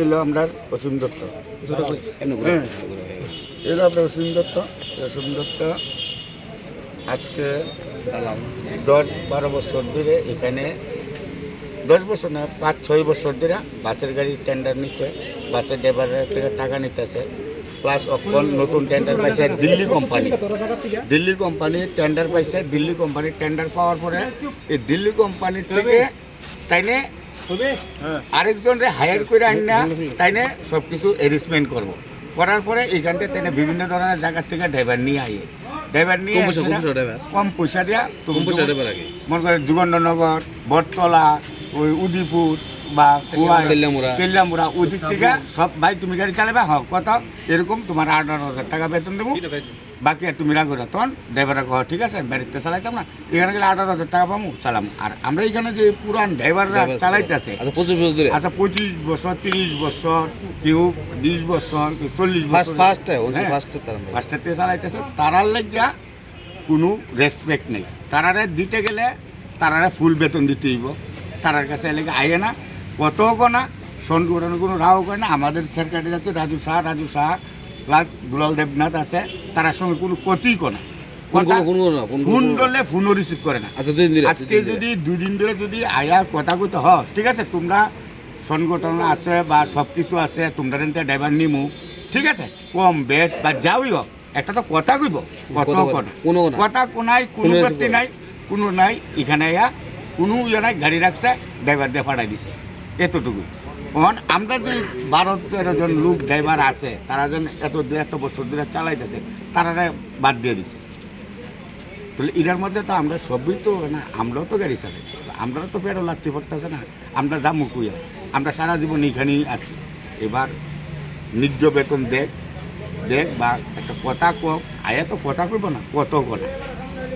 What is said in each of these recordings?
এলো আমরা অসীম দত্ত, এলো আমরা অসীম দত্ত। অসীম দত্ত আজকে 10-12 বছর ধরে এখানে, 10 বছর না 5-6 বছর ধরে বাসের গাড়ির টেন্ডার নিচ্ছে, বাসের ড্রাইভারের থেকে টাকা নিতেছে। প্লাস অখন নতুন টেন্ডার পাইছে দিল্লি কোম্পানি, দিল্লি কোম্পানির টেন্ডার পাইছে। দিল্লি কোম্পানির টেন্ডার পাওয়ার পরে এই দিল্লি কোম্পানির থেকে তাইনে আরেকজনরে হায়ার করে আইনা তাইনে সব কিছু অ্যারেঞ্জমেন্ট করবো। করার পরে এইখান থেকে তাইনে বিভিন্ন ধরনের জায়গার থেকে ড্রাইভার নিয়ে আইয়ে, ড্রাইভার নিয়ে কম পয়সা দেওয়া। মনে করে যুগন্ডনগর, বটতলা, ওই উদিপুর বা কেল্লামুড়া ওদিক থেকে সব ভাই তুমি গাড়ি চালাবে, হোক কত এরকম তোমার 18,000 টাকা বেতন দেবো, বাকি আর তুমি রাখো না। তখন ড্রাইভাররা কহ ঠিক আছে, বাড়িতে চালাইতাম না, এখানে গেলে 18,000 টাকা পাবো, চালাম। আর আমরা এখানে যে পুরান ড্রাইভাররা চালাইতেছে, আচ্ছা 25 বছর, 30 বছর, কেউ 20 বছর, কেউ 40 বছর ফার্স্টের চালাইতেছে, তারার লাগিয়া কোনো রেসপেক্ট নেই। তারারে দিতে গেলে তারারে ফুল বেতন দিতে হইব, তারার কাছে এলাকা আইয়ে না, কত না সন্টুরানো কোনো রাও করে না। আমাদের সেক্রেটারি আছে রাজু শাহ প্লাস দুলাল দেবনাথ আছে, তার সঙ্গে কোনো ক্ষতিই করে না। ফোন করলে ফোনও রিসিভ করে না। আজকে যদি 2 দিন ধরে যদি আয়া কথা কইতে হ, ঠিক আছে তোমরা সংগঠন আছে বা সব কিছু আছে, তোমরা ড্রাইভার নিমু, ঠিক আছে কম বেশ বা যাওই হোক, একটা তো কথা কইব, কথা কোনাই কোনো ব্যক্তি নাই, কোনো নাই। এখানে আয়া কোনো ইয়ে নাই, গাড়ি রাখছে, ড্রাইভার দিয়ে পাঠাই দিছে, এতটুকু। কারণ আমরা যে 12-13 জন লোক ড্রাইভার আছে, তারা যেন এত বছর ধরে চালাইতেছে, তারা বাদ দিয়ে দিছে। তাহলে এটার মধ্যে তো আমরা সবই তো না, আমরাও তো গাড়ি চালাই, আমরাও তো পেরো লাগতে পারতেছে না, আমরা যা মুখুইয়া, আমরা সারা জীবন এইখানেই আছি। এবার নিজ বেতন দেখ বা একটা কথা কক, আয়া তো কথা কইব না, কত করে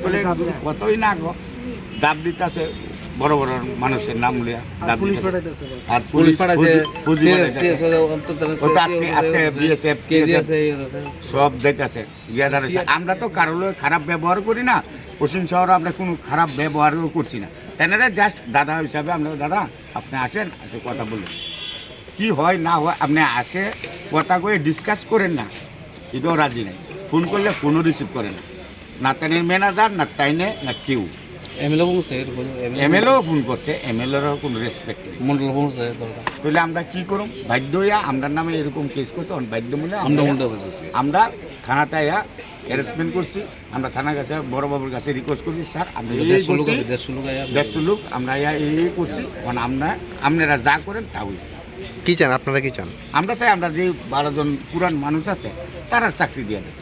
তাহলে কতই না দাব দিতেছে বড় বড় মানুষের নাম লিয়া, আর পুলিশ আজকে বিএসএফ সব দেখতেছে। আমরা তো কারো খারাপ ব্যবহার করি না, পশ্চিম শহরে আমরা কোনো খারাপ ব্যবহারও করছি না। তেনারা জাস্ট দাদা হিসাবে আমরা, দাদা আপনি আসেন, আসে কথা বলুন, কি হয় না হয় আপনি আসে কথা কয়ে ডিসকাস করেন না, এটাও রাজি নেই। ফোন করলে ফোনও রিসিভ করে না, না তাইনের ম্যানেজার, না তাইনে, না কেউ। এমএলএও ফোন করছে, এমএলএরও কোনো রেসপেক্ট নেই। তাহলে আমরা কি করুম, বাধ্য হইয়া আমরা নামে এরকম কেস করছে, বাধ্য মূল্যে আমরা থানাতে আয়া অ্যারেঞ্জমেন্ট করছি। আমরা থানার কাছে বড়বাবুর কাছে রিকোয়েস্ট করছি, স্যার আপনি 150 লোক আমরা এই করছি, মানে আপনারা যা করেন তা হই। কি চান আপনারা, কি চান? আমরা চাই আমরা যে 12 জন পুরান মানুষ আছে তারা চাকরি দিয়ে দেয়।